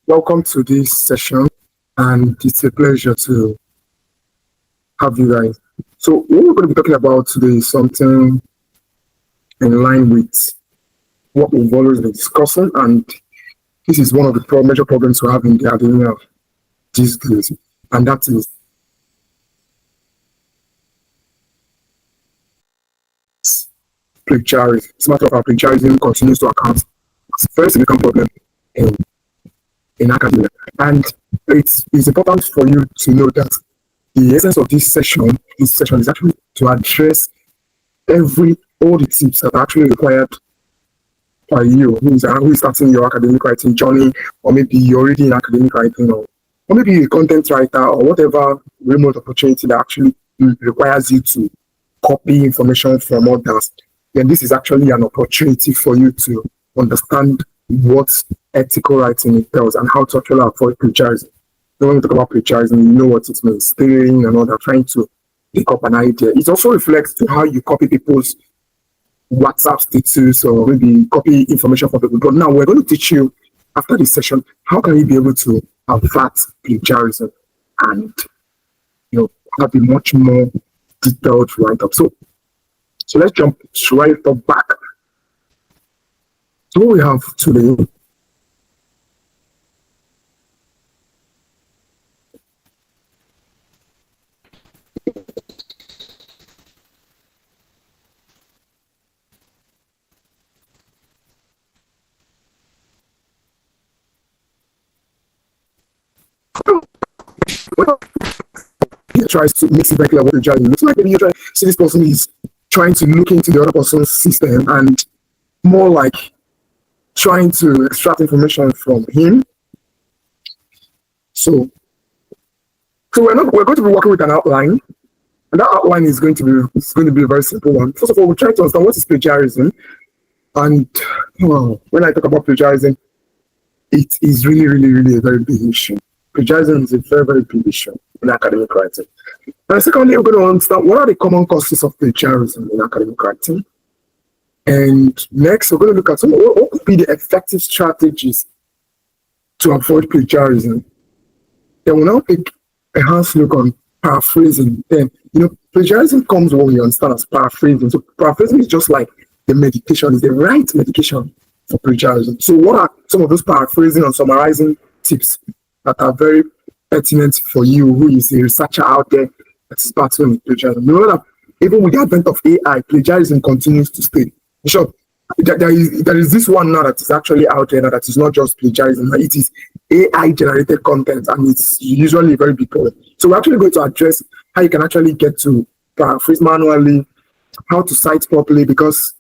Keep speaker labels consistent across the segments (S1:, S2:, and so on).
S1: Welcome to this session, and it's a pleasure to have you guys. So, what we're going to be talking about today is something in line with what we've always been discussing, and this is one of the major problems we have in the academia these days, and that is plagiarism. As a matter of fact, plagiarism continues to account as a very significant problem in, in academia, and it's important for you to know that the essence of this session is actually to address all the tips that are actually required by you who is starting your academic writing journey, or maybe you're already in academic writing, or maybe you're a content writer, or whatever remote opportunity that actually requires you to copy information from others. Then this is actually an opportunity for you to understand what ethical writing entails and how to actually avoid plagiarism. When we talk about plagiarism, you know what it means, stealing and all that, trying to pick up an idea. It also reflects to how you copy people's WhatsApp status or maybe copy information from people. But now we're going to teach you after this session how can you be able to avert plagiarism and have a much more detailed write-up. So let's jump right up back. So what we have today tries to make it very clear what the judge looks like. Maybe you try to see this person is trying to look into the other person's system and more like trying to extract information from him. So we're going to be working with an outline, and that outline is going to be a very simple one. First of all, we try to understand what is plagiarism, and when I talk about plagiarism, it is really a very big issue. Plagiarism is a very big issue in academic writing. And secondly, we're going to understand what are the common causes of plagiarism in academic writing. And next, we're going to look at what could be the effective strategies to avoid plagiarism. Then we'll now take a hands look on paraphrasing. Then, plagiarism comes when you understand as paraphrasing. So paraphrasing is just like the medication, is the right medication for plagiarism. So what are some of those paraphrasing and summarizing tips that are very pertinent for you who is a researcher out there that is battling with plagiarism? You know that even with the advent of AI, plagiarism continues to stay. In short, there is this one now that is actually out there that is not just plagiarism, it is AI generated content, and it's usually a very big problem. So we're actually going to address how you can actually get to paraphrase manually, how to cite properly, because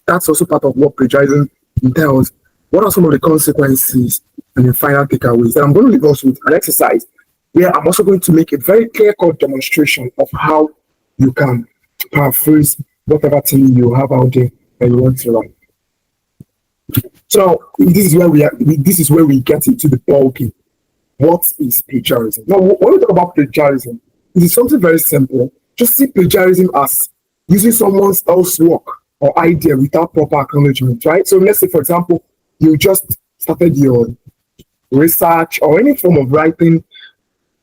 S1: that's also part of what plagiarism entails. What are some of the consequences and the final takeaways? Then I'm going to leave us with an exercise where I'm also going to make a very clear-cut demonstration of how you can paraphrase whatever thing you have out there that you want to write. So this is where we get into the ballgame. What is plagiarism? Now, when we talk about plagiarism, it is something very simple. Just see plagiarism as using someone else's work or idea without proper acknowledgement, right? So let's say, for example, you just started your research or any form of writing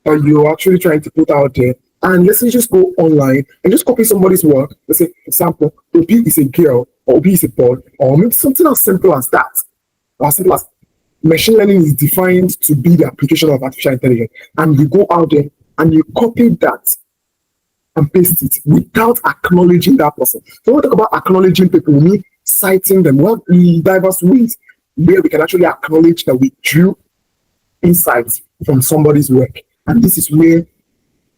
S1: that you're actually trying to put out there, and let's say you just go online and just copy somebody's work. Let's say, for example, Obi is a girl, or Obi is a boy, or maybe something as simple as that. As simple as machine learning is defined to be the application of artificial intelligence, and you go out there and you copy that and paste it without acknowledging that person. So when we talk about acknowledging people, we mean citing them. We have diverse ways where we can actually acknowledge that we drew insights from somebody's work, and this is where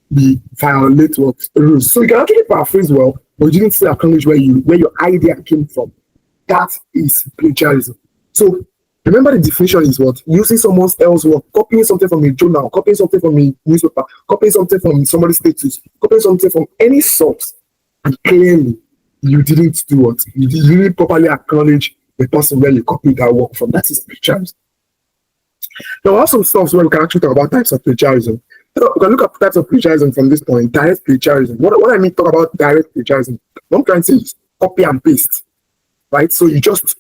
S1: we violate what rules. So you can actually paraphrase well, but you didn't still acknowledge where your idea came from. That is plagiarism. So remember, the definition is what? Using someone else's work, copying something from a journal, copying something from a newspaper, copying something from somebody's status, copying something from any source, and clearly you didn't do what? You didn't properly acknowledge the person where you copied that work from. That is plagiarism. There are some stuff where we can actually talk about types of plagiarism. So we can look at types of plagiarism from this point. Direct plagiarism. What I mean talk about direct plagiarism, what I'm trying to say is copy and paste, right? So you just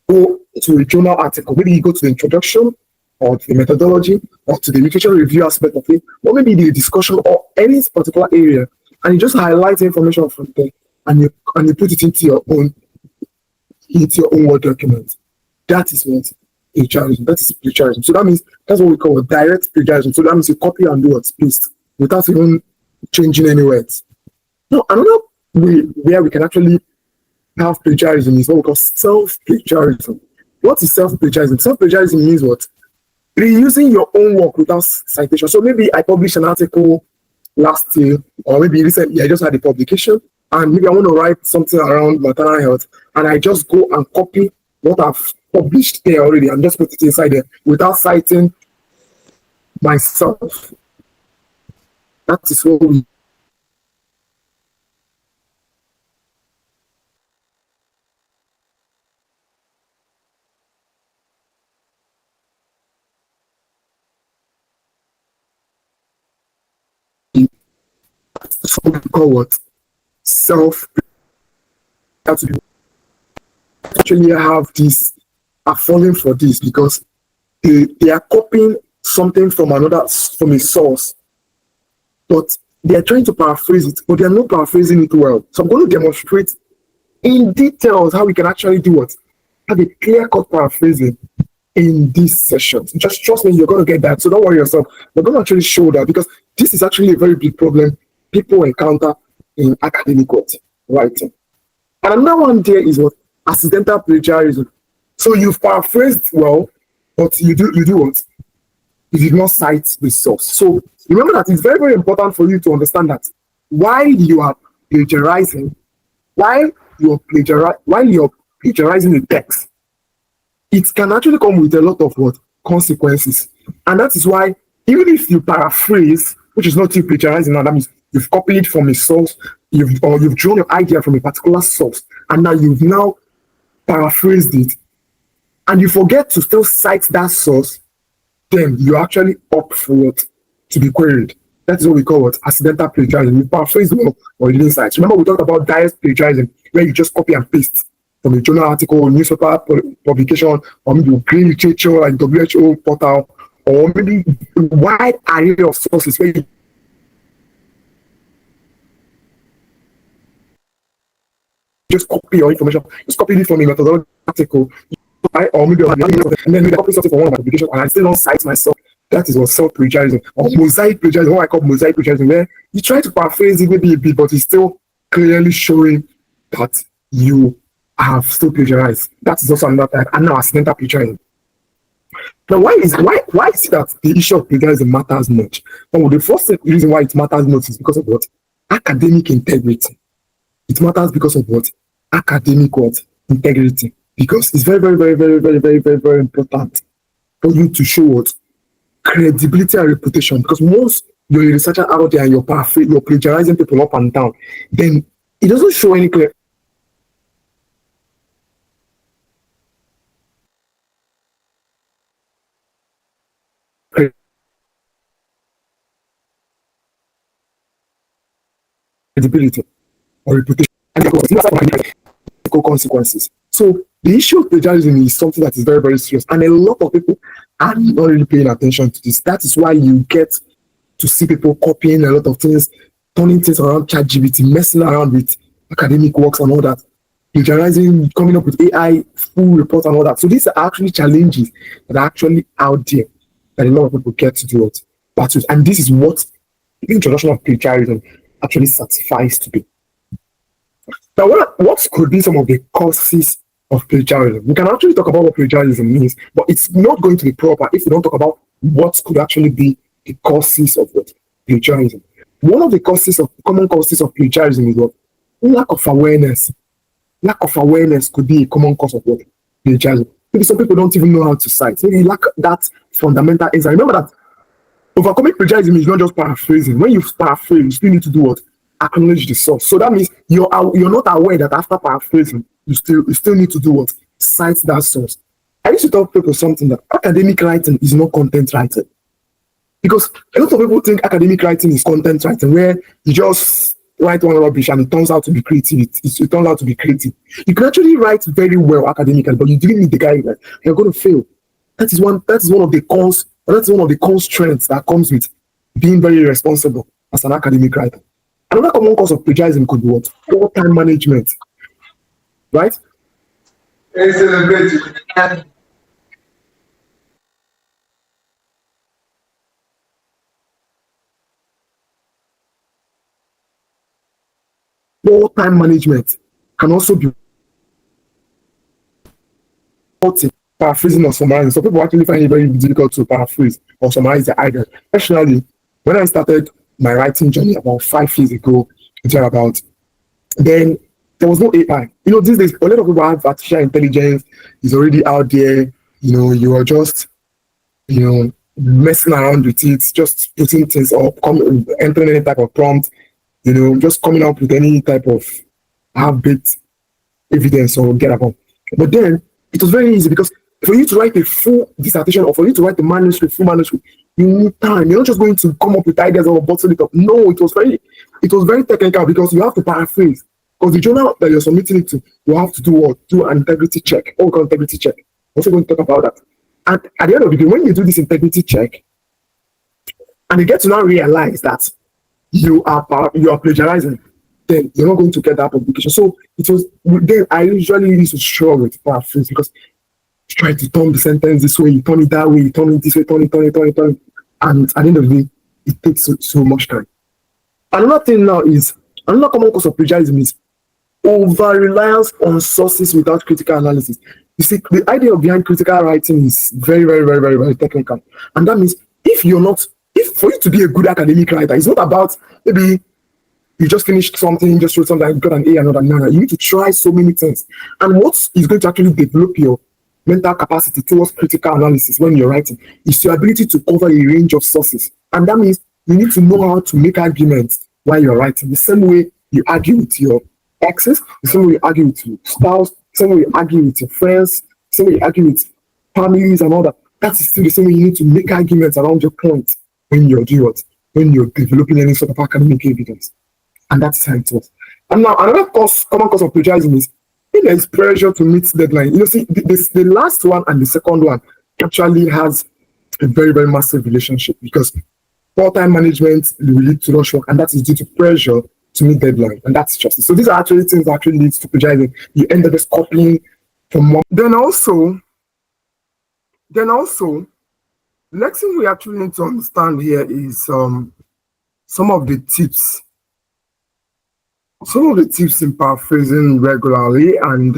S1: go to a journal article. Maybe you go to the introduction, or to the methodology or to the literature review aspect of it, or maybe the discussion or any particular area, and you just highlight the information from there and you put it into your own Word document. That is what plagiarism. That is plagiarism. So that means that's what we call direct plagiarism. So that means you copy and do what paste without even changing any words. Now, another way where we can actually have plagiarism is what we call self-plagiarism. What is self-plagiarism? Self-plagiarism means what? Reusing your own work without citation. So maybe I published an article last year, or maybe recently I just had a publication, and maybe I want to write something around maternal health, and I just go and copy what I've published there already and just put it inside there without citing myself. That is what we call what? Self. Actually have this, are falling for this because they are copying something from a source, but they are trying to paraphrase it, but they are not paraphrasing it well. So I'm going to demonstrate in details how we can actually do what? Have a clear-cut paraphrasing in this session. Just trust me, you're going to get that. So don't worry yourself. We're going to actually show that because this is actually a very big problem people encounter in academic writing. And another one there is what? Accidental plagiarism. So you've paraphrased well, but you do what? You did not cite the source. So remember that it's very, very important for you to understand that while you are plagiarizing, while you're plagiarizing the text, it can actually come with a lot of what? Consequences. And that is why even if you paraphrase, which is not you plagiarizing now, that means you've copied from a source, you've drawn your idea from a particular source, and now you've now paraphrased it, and you forget to still cite that source, then you're actually up for it to be queried. That is what we call what? Accidental plagiarism. You paraphrase well or you didn't cite. Remember, we talked about direct plagiarism, where you just copy and paste from a journal article, newspaper publication, or maybe green literature like WHO portal, or maybe a wide array of sources where you just copy your information, just copy it from a methodology article, or maybe and then maybe copy something from one of my publications and I still don't cite myself. That is what self-plagiarism or mosaic plagiarism, what I call mosaic plagiarism, where you try to paraphrase it maybe a bit, but it's still clearly showing that you have still plagiarized. That is also another type, and now accidental plagiarism. Now, why is it that the issue of plagiarism matters much? Well, the first reason why it matters much is because of what? Academic integrity. It matters because of what? Academic what? Integrity. Because it's very, very, very, very, very, very, very, very important for you to show what? Credibility and reputation. Because once you're a researcher out there and you're plagiarizing people up and down, then it doesn't show any clear credibility or reputation and consequences. So the issue of plagiarism is something that is very, very serious, and a lot of people are not really paying attention to this. That is why you get to see people copying a lot of things, turning things around ChatGPT, messing around with academic works and all that, plagiarizing, coming up with AI full reports and all that. So these are actually challenges that are actually out there that a lot of people get to do it. And this is what the introduction of plagiarism actually satisfies to do. Now, what could be some of the causes of plagiarism? We can actually talk about what plagiarism means, but it's not going to be proper if we don't talk about what could actually be the causes of what? Plagiarism. One of the common causes of plagiarism is what? Lack of awareness. Lack of awareness could be a common cause of what? Plagiarism. Maybe some people don't even know how to cite. Maybe you lack that fundamental insight. Remember that overcoming plagiarism is not just paraphrasing. When you paraphrase, you still need to do what? Acknowledge the source. So that means you're not aware that after paraphrasing, you still need to do what? Cite that source. I used to tell people something, that academic writing is not content writing. Because a lot of people think academic writing is content writing, where you just write one rubbish and it turns out to be creative. It turns out to be creative. You can actually write very well academically, but you didn't meet the guidelines. You're going to fail. That is one of the cons, or that's one of the constraints that comes with being very responsible as an academic writer. Another common cause of plagiarism could be what? Poor time management, right? Poor time management can also be paraphrasing or summarizing. So people actually find it very difficult to paraphrase or summarize their ideas. Especially when I started my writing journey about 5 years ago, about then there was no AI. These days a lot of people have artificial intelligence is already out there. You are just messing around with it, just putting things up, entering any type of prompt, just coming up with any type of half-baked evidence or get about. But then it was very easy because for you to write a full dissertation or for you to write a full manuscript, you need time. You're not just going to come up with ideas or bottle it up. No, it was very technical because you have to paraphrase. Because the journal that you're submitting it to, you have to do what? Do an integrity check. What we call integrity check. We're also going to talk about that. And at the end of the day, when you do this integrity check, and you get to now realize that you are plagiarizing, then you're not going to get that publication. So then I usually used to struggle with paraphrase because you try to turn the sentence this way, you turn it that way, you turn it this way, turn it. And at the end of the day, it takes so much time. Another common cause of plagiarism is over-reliance on sources without critical analysis. You see, the idea behind critical writing is very, very, very, very, very technical. And that means for you to be a good academic writer, it's not about maybe you just finished something, just wrote something, you got an A, another. No. You need to try so many things. And what is going to actually develop your mental capacity towards critical analysis when you're writing is your ability to cover a range of sources. And that means you need to know how to make arguments while you're writing. The same way you argue with your exes, the same way you argue with your spouse, the same way you argue with your friends, the same way you argue with families and all that. That's still the same way you need to make arguments around your points when you're developing any sort of academic evidence. And that's how it was. And now another common cause of plagiarism is if there is pressure to meet deadline. The last one and the second one actually has a very, very massive relationship because poor time management will lead to rush work, and that is due to pressure to meet deadline, and that's justice. So these are actually things that actually leads to plagiarism. You end up just copying from one. Then also, the next thing we actually need to understand here is some of the tips. Some of the tips in paraphrasing regularly and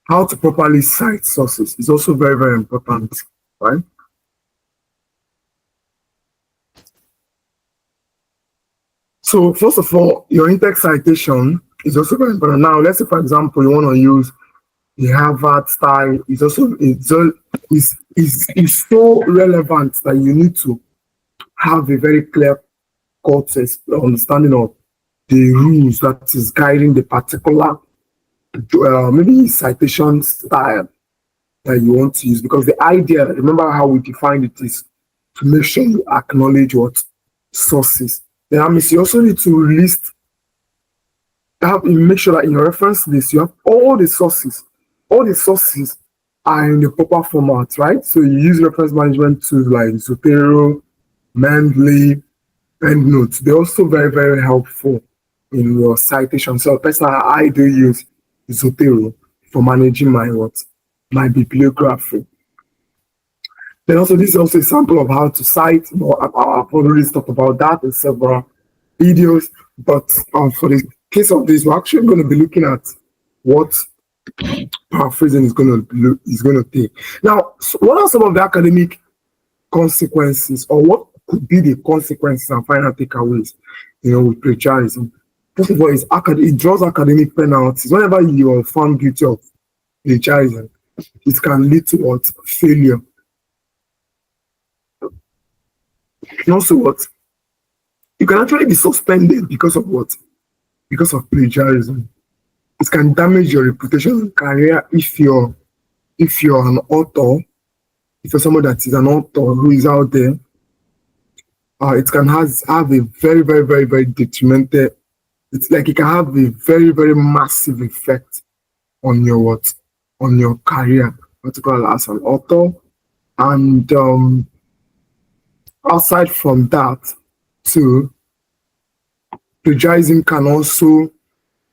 S1: how to properly cite sources is also very, very important, right? So first of all, your in-text citation is also very important. Now, let's say, for example, you want to use the Harvard style. It's so relevant that you need to have a very clear understanding of the rules that is guiding the particular maybe citation style that you want to use, because the idea, remember how we defined it, is to make sure you acknowledge what sources. Then that means you also need to make sure that in your reference list you have all the sources. All the sources are in the proper format, right? So you use reference management tools like Zotero, Mendeley, EndNote. They're also very, very helpful in your citation. So personally, I do use Zotero for managing my bibliography. Then also, this is also a sample of how to cite. I've already talked about that in several videos, but for the case of this, we're actually going to be looking at what paraphrasing is going to take. Now, what are some of the academic consequences, or what could be the consequences and final takeaways, with plagiarism? First of all, it draws academic penalties. Whenever you are found guilty of plagiarism, it can lead to what? Failure. And also what? You can actually be suspended because of what? Because of plagiarism. It can damage your reputation and career if you're an author, if you're someone that is an author who is out there. It can have a very, very, very, very detrimental. It's like it can have a very, very massive effect on your what? on your career, particularly as an author. And aside from that, too, plagiarism can also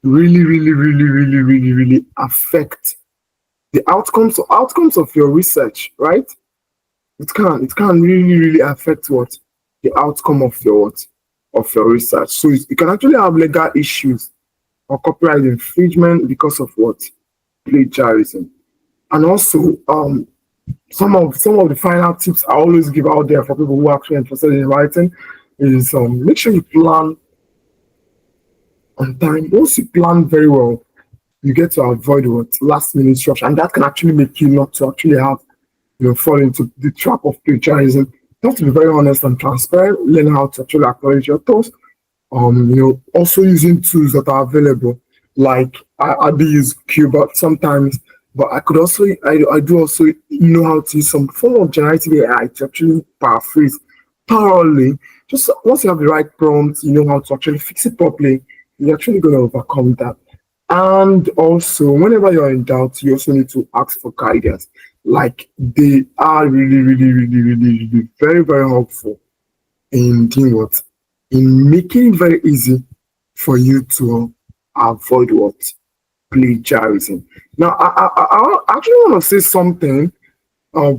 S1: really affect the outcomes of your research, right? It can really affect what the outcome of your research. So you can actually have legal issues or copyright infringement because of what plagiarism. And also, some of the final tips I always give out there for people who are actually interested in writing is make sure you plan on time. Once you plan very well, you get to avoid what last minute rush, and that can actually make you not to actually have fall into the trap of plagiarism. You have to be very honest and transparent. Learn how to actually acknowledge your thoughts. Also using tools that are available, like I do use Qbot sometimes, but I do also know how to use some form of generative AI to actually paraphrase thoroughly. Just once you have the right prompt, you know how to actually fix it properly, you're actually going to overcome that. And also, whenever you're in doubt, you also need to ask for guidance. Like they are really very helpful in doing what? In making it very easy for you to avoid what? Plagiarism. Now, I actually want to say something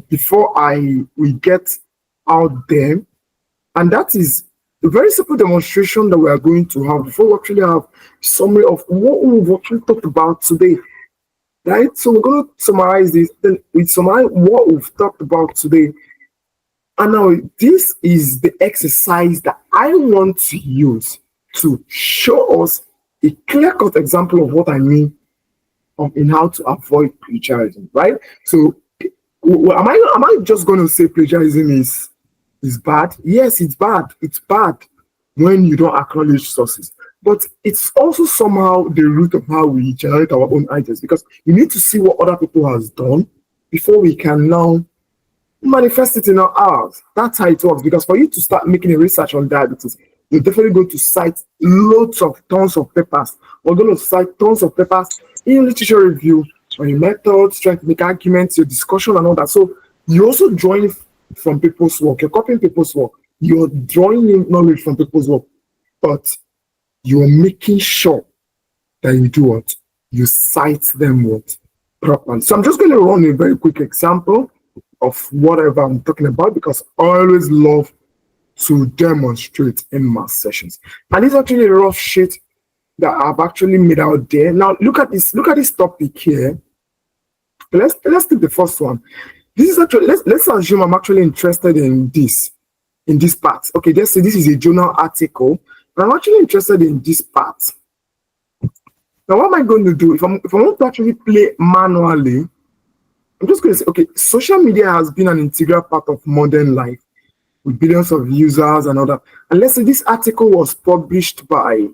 S1: before we get out there, and that is a very simple demonstration that we are going to have before we actually have summary of what we've actually talked about today. Right? So we're going to summarize this, then we summarize what we've talked about today. And now this is the exercise that I want to use to show us a clear-cut example of what I mean in how to avoid plagiarism, right? So am I just going to say plagiarism is bad? Yes, it's bad. It's bad when you don't acknowledge sources. But it's also somehow the root of how we generate our own ideas, because we need to see what other people has done before we can now manifest it in our hours. That's how it works. Because for you to start making a research on diabetes, you're definitely going to cite tons of papers. We're going to cite tons of papers in literature review, on your methods, trying to make arguments, your discussion, and all that. So you also drawing from people's work. You're copying people's work. You're drawing in knowledge from people's work, but you're making sure that you do what? You cite them what? Properly. So I'm just going to run a very quick example of whatever I'm talking about, because I always love to demonstrate in my sessions. And it's actually a rough sheet that I've actually made out there. Now look at this topic here. Let's take the first one. This is actually, let's assume I'm actually interested in this part. Okay, let's say this is a journal article, and I'm actually interested in this part. Now, what am I going to do? If I want to actually play manually, I'm just going to say, okay, social media has been an integral part of modern life with billions of users and all that. And let's say this article was published by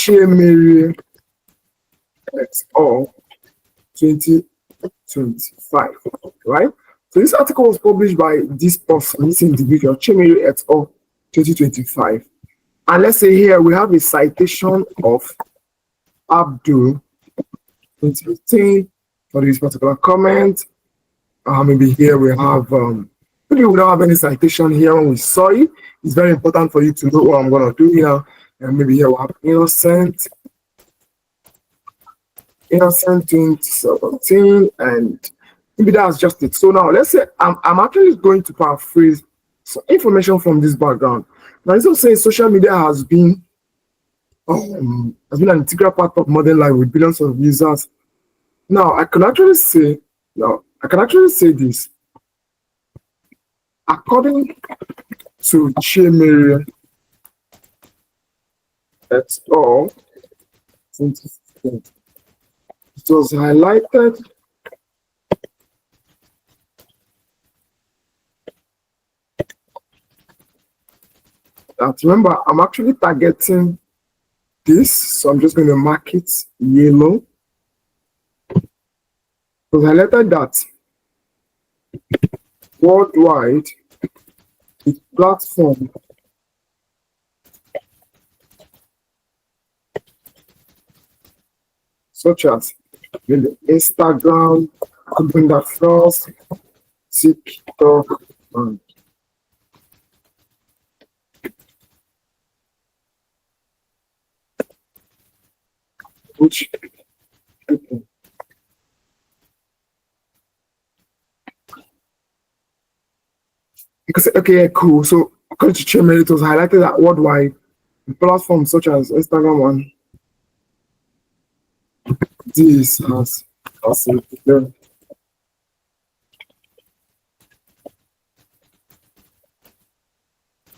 S1: Mary et al. 2025, right? So this article was published by this person, this individual, Chemeri et al. 2025. And let's say here we have a citation of Abdul 2015 for this particular comment. Maybe here we have, maybe we don't have any citation here when we saw it. It's very important for you to know what I'm going to do here. And maybe here we have innocent 2017, and maybe that's just it. So now let's say I'm actually going to paraphrase some information from this background. Now, it's also saying social media has been an integral part of modern life with billions of users. Now, I can actually say this. According to Chemeri et al. 2015, it was highlighted that, remember, I'm actually targeting this, so I'm just going to mark it yellow. It was highlighted that worldwide, the platform such as maybe Instagram, could bring that first, TikTok, and which people. Because okay, cool. So according to Chairman, it was highlighted that worldwide platforms such as Instagram and this has facilitated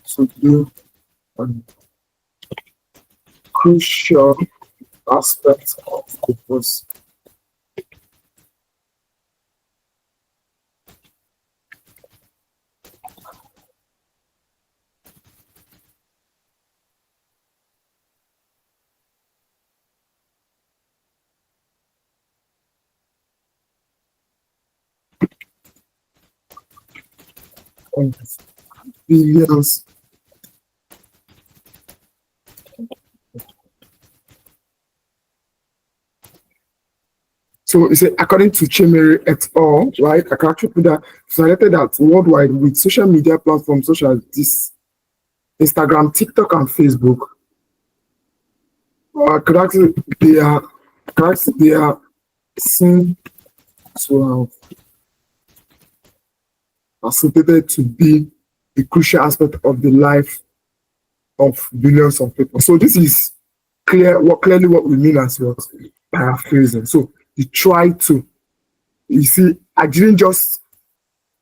S1: to do an crucial aspect of the process. Billions. So it's according to Chimere et al., right? I can actually put that cited that worldwide with social media platforms such as this Instagram, TikTok, and Facebook. Could actually they are seen to have facilitated to be a crucial aspect of the life of billions of people. So this is clearly what we mean as what paraphrasing. So you try to, you see, I didn't just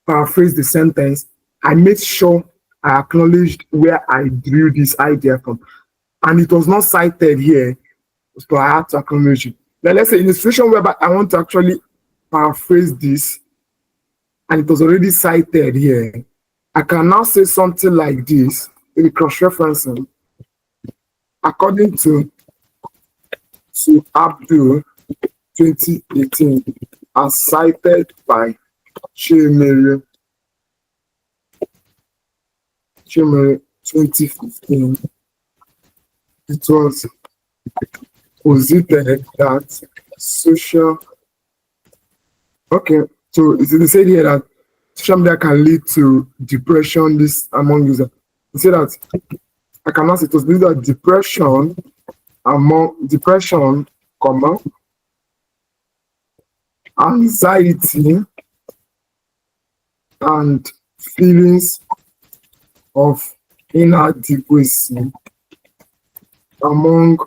S1: paraphrase the sentence. I made sure I acknowledged where I drew this idea from, and it was not cited here, so I had to acknowledge it. Now let's say in a situation where I want to actually paraphrase this, and it was already cited here, I can now say something like this, maybe cross-referencing, according to Abdul 2018, as cited by Chimere 2015, it was posited that social, okay, so they say here that social media can lead to depression this among users. They say that I cannot say it was believed that depression, comma, anxiety, and feelings of inadequacy among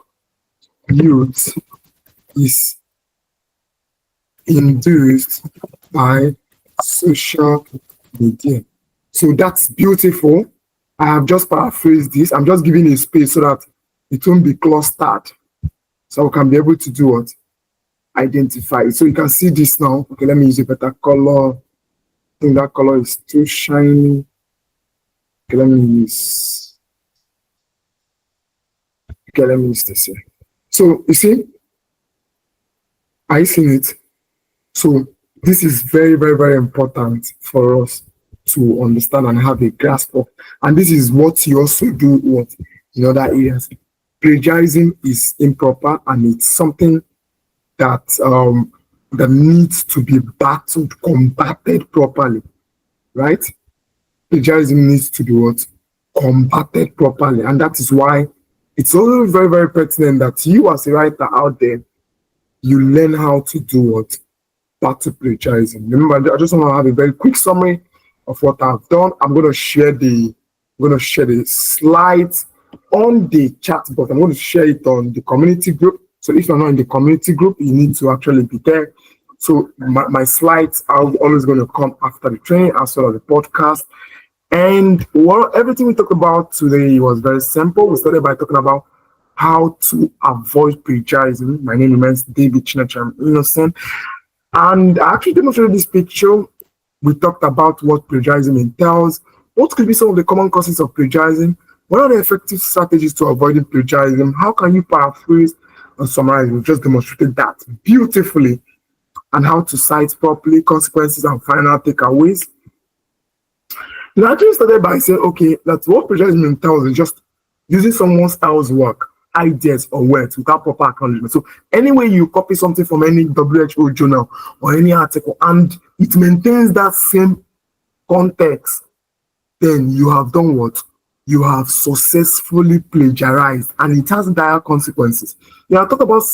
S1: youth is induced by social media. So that's beautiful. I have just paraphrased this. I'm just giving a space so that it won't be clustered. So we can be able to do what? Identify it. So you can see this now. Okay, let me use a better color. I think that color is too shiny. Okay, let me use this here. So you see, are you seeing it? So this is very, very, very important for us to understand and have a grasp of. And this is what you also do what in other areas. Plagiarism is improper, and it's something that that needs to be combated properly, right? Plagiarism needs to be what? Combated properly. And that is why it's also very, very pertinent that you as a writer out there, you learn how to do what? Battle plagiarism. Remember, I just want to have a very quick summary of what I've done. I'm going to share the slides on the chat box. I'm going to share it on the community group. So if you're not in the community group, you need to actually be there. So my slides are always going to come after the training as well as the podcast. And everything we talked about today was very simple. We started by talking about how to avoid plagiarism. My name remains David Chinach. I'm innocent. And I actually demonstrated this picture. We talked about what plagiarism entails, what could be some of the common causes of plagiarism, what are the effective strategies to avoiding plagiarism, how can you paraphrase and summarize. We've just demonstrated that beautifully, and how to cite properly, consequences and final takeaways. We actually started by saying, okay, that's what plagiarism entails is just using someone else's work ideas or words without proper acknowledgement. So anyway, you copy something from any WHO journal or any article and it maintains that same context, then you have done what? You have successfully plagiarized, and it has dire consequences. I talk about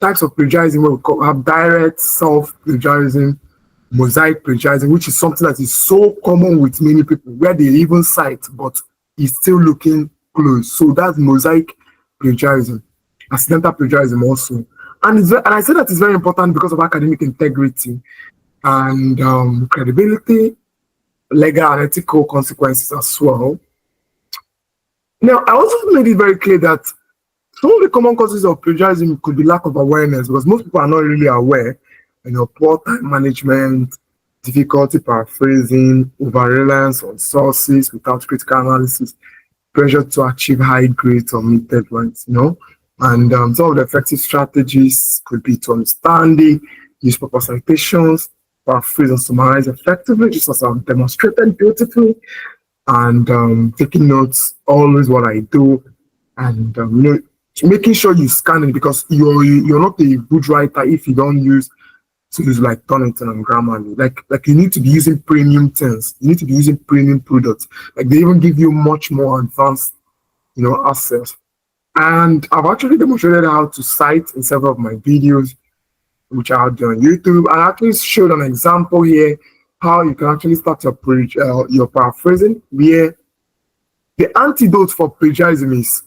S1: types of plagiarism where we have direct self-plagiarism, mosaic plagiarism, which is something that is so common with many people, where they even cite, but it's still looking close. So that's mosaic plagiarism, accidental plagiarism also. And I say that is very important because of academic integrity and credibility, legal and ethical consequences as well. Now, I also made it very clear that some of the common causes of plagiarism could be lack of awareness, because most people are not really aware. Poor time management, difficulty paraphrasing, over-reliance on sources without critical analysis, pressure to achieve high grades or meet deadlines, And some of the effective strategies could be to understand it, use proper citations, paraphrase and summarize effectively, just as I've demonstrated beautifully, and taking notes, always what I do, and making sure you scan it, because you're not a good writer if you don't use tools like Turnitin and Grammarly. Like you need to be using premium things. You need to be using premium products. Like they even give you much more advanced, access. And I've actually demonstrated how to cite in several of my videos, which are out there on YouTube. And I actually showed an example here how you can actually start your paraphrasing, where the antidote for plagiarism is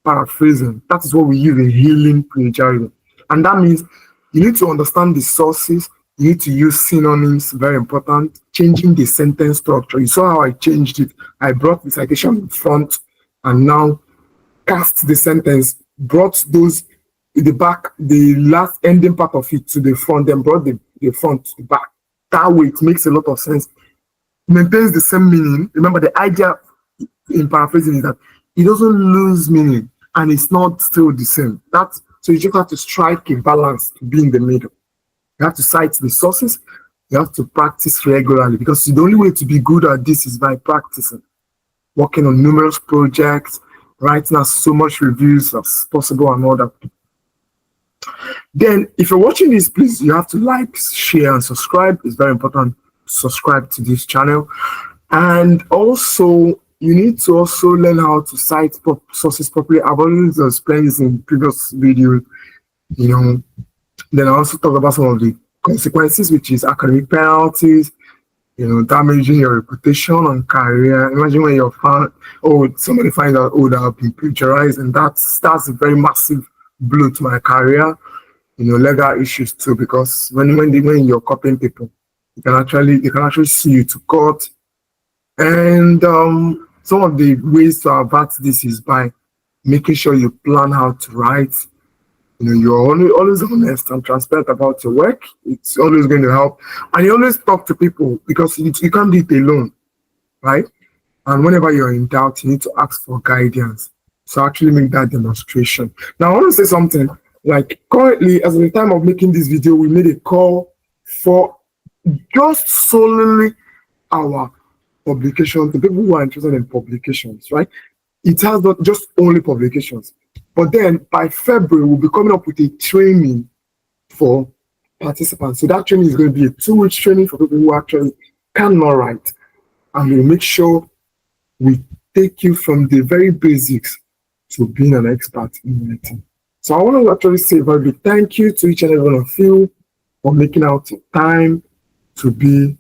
S1: paraphrasing. That is what we use in healing plagiarism. And that means you need to understand the sources. You need to use synonyms, very important. Changing the sentence structure. You saw how I changed it. I brought the citation in front and now cast the sentence, brought those in the back, the last ending part of it to the front, then brought the front to the back. That way it makes a lot of sense. Maintains the same meaning. Remember, the idea in paraphrasing is that it doesn't lose meaning and it's not still the same. So you just have to strike a balance to be in the middle. You have to cite the sources. You have to practice regularly, because the only way to be good at this is by practicing, working on numerous projects, writing as so much reviews as possible and all that. Then, if you're watching this, please, you have to like, share, and subscribe. It's very important to subscribe to this channel. And also, you need to also learn how to cite sources properly. I've always explained this in previous videos, Then I also talk about some of the consequences, which is academic penalties, damaging your reputation and career. Imagine when you're somebody finds out, that I've been plagiarized, and that's a very massive blow to my career. Legal issues too, because when you're copying people, they can actually sue you to court. And some of the ways to avert this is by making sure you plan how to write. You're always honest and transparent about your work. It's always going to help. And you always talk to people, because you can't do it alone, right? And whenever you're in doubt, you need to ask for guidance. So actually make that demonstration. Now, I want to say something. Like currently, as of the time of making this video, we made a call for just solely our publications, the people who are interested in publications, right? It has not just only publications. But then by February, we'll be coming up with a training for participants. So that training is going to be a 2-week training for people who actually cannot write. And we'll make sure we take you from the very basics to being an expert in writing. So I want to actually say a very big thank you to each and every one of you for making out time to be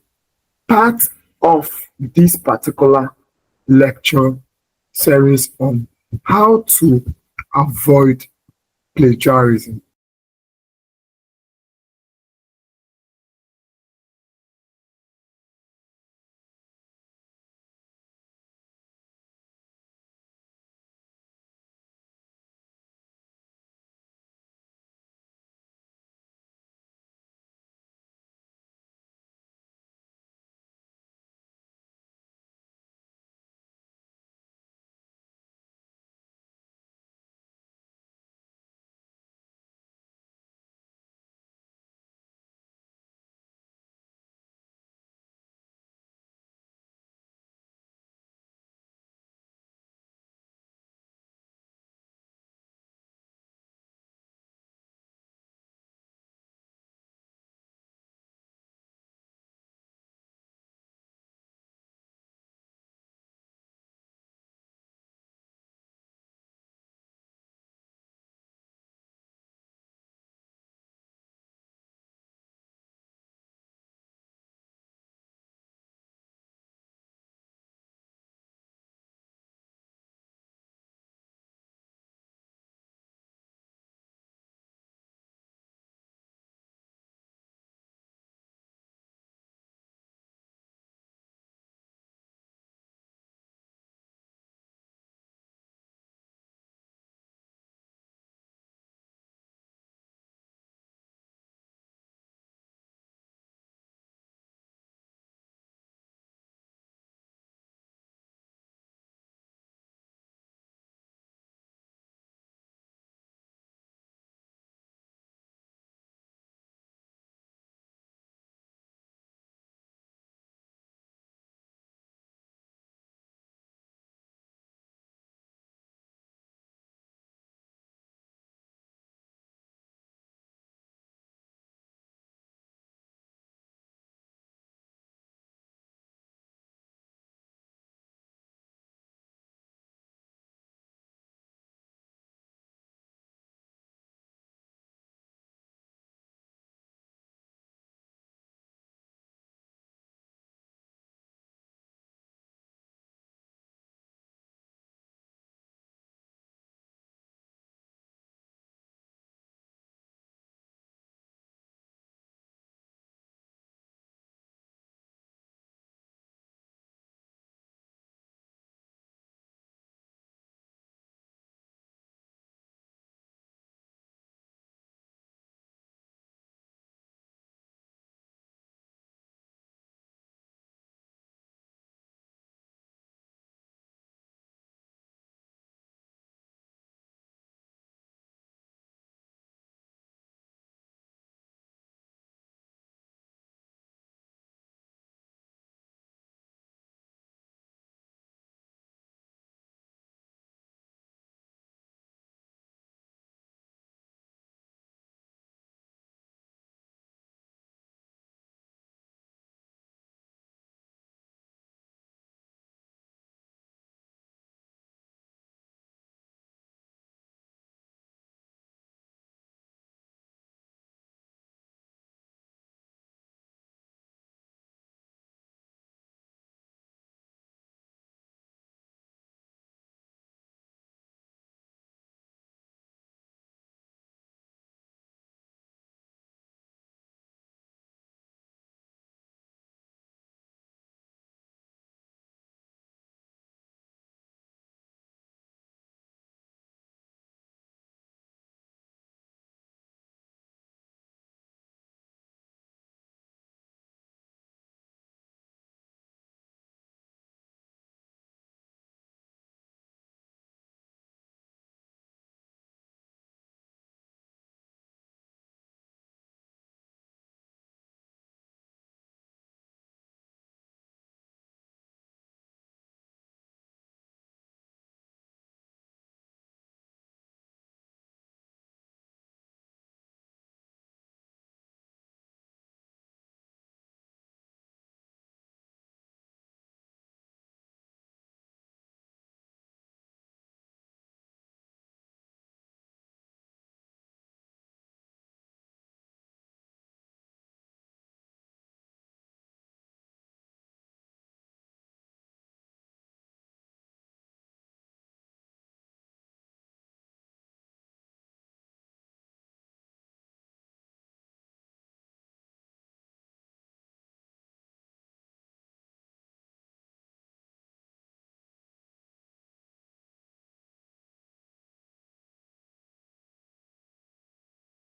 S1: part of this particular lecture series on how to avoid plagiarism.